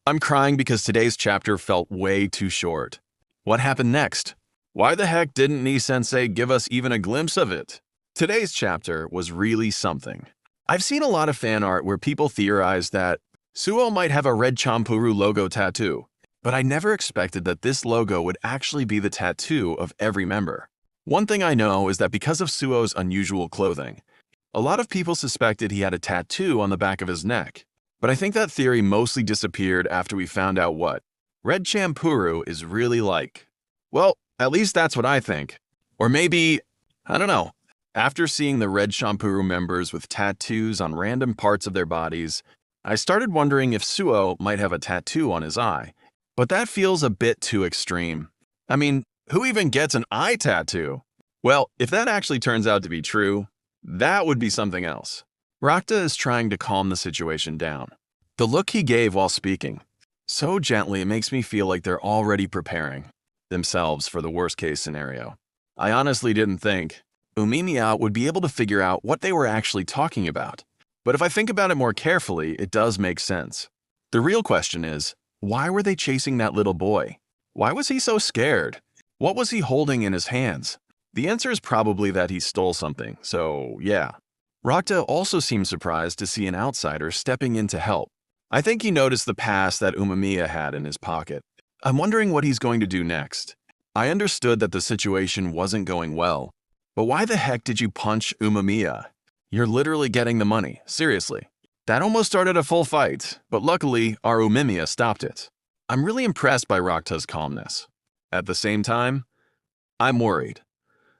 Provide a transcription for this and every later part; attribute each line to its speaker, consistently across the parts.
Speaker 1: I'm crying because today's chapter felt way too short. What happened next? Why the heck didn't Nii-sensei give us even a glimpse of it? Today's chapter was really something. I've seen a lot of fan art where people theorize that Suo might have a red Champuru logo tattoo, but I never expected that this logo would actually be the tattoo of every member. One thing I know is that because of Suo's unusual clothing, a lot of people suspected he had a tattoo on the back of his neck. But I think that theory mostly disappeared after we found out what red Champuru is really like. Well, at least that's what I think. Or maybe, I don't know. After seeing the red Champuru members with tattoos on random parts of their bodies, I started wondering if Suo might have a tattoo on his eye. But that feels a bit too extreme. I mean, who even gets an eye tattoo? Well, if that actually turns out to be true, that would be something else. Rakta is trying to calm the situation down. The look he gave while speaking, so gently it makes me feel like they're already preparing themselves for the worst-case scenario. I honestly didn't think Umemiya would be able to figure out what they were actually talking about. But if I think about it more carefully, it does make sense. The real question is, why were they chasing that little boy? Why was he so scared? What was he holding in his hands? The answer is probably that he stole something, so yeah. Rakta also seemed surprised to see an outsider stepping in to help. I think he noticed the pass that Umemiya had in his pocket. I'm wondering what he's going to do next. I understood that the situation wasn't going well, but why the heck did you punch Umemiya? You're literally getting the money, seriously. That almost started a full fight, but luckily our Umemiya stopped it. I'm really impressed by Rakta's calmness. At the same time, I'm worried.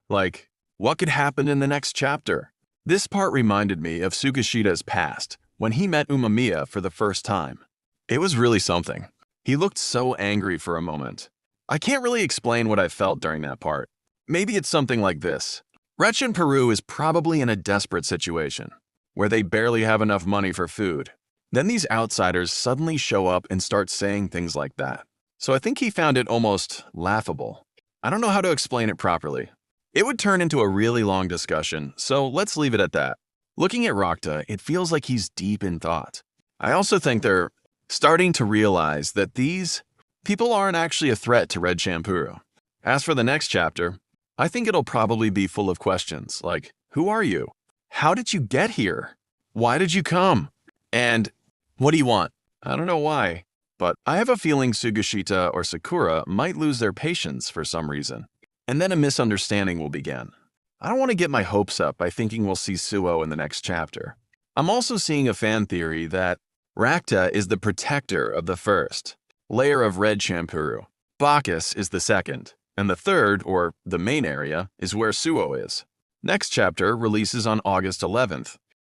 Speaker 1: Like, what could happen in the next chapter? This part reminded me of Tsukishita's past, when he met Umemiya for the first time. It was really something. He looked so angry for a moment. I can't really explain what I felt during that part. Maybe it's something like this. Rechin Peru is probably in a desperate situation, where they barely have enough money for food. Then these outsiders suddenly show up and start saying things like that. So I think he found it almost laughable. I don't know how to explain it properly. It would turn into a really long discussion, so let's leave it at that. Looking at Rakta, it feels like he's deep in thought. I also think they're starting to realize that these people aren't actually a threat to Red Champuru. As for the next chapter, I think it'll probably be full of questions like, who are you? How did you get here? Why did you come? And what do you want? I don't know why, but I have a feeling Sugishita or Sakura might lose their patience for some reason. And then a misunderstanding will begin. I don't want to get my hopes up by thinking we'll see Suo in the next chapter. I'm also seeing a fan theory that Rakta is the protector of the first layer of Red Champuru. Bacchus is the second, and the third, or the main area, is where Suo is. Next chapter releases on August 11th,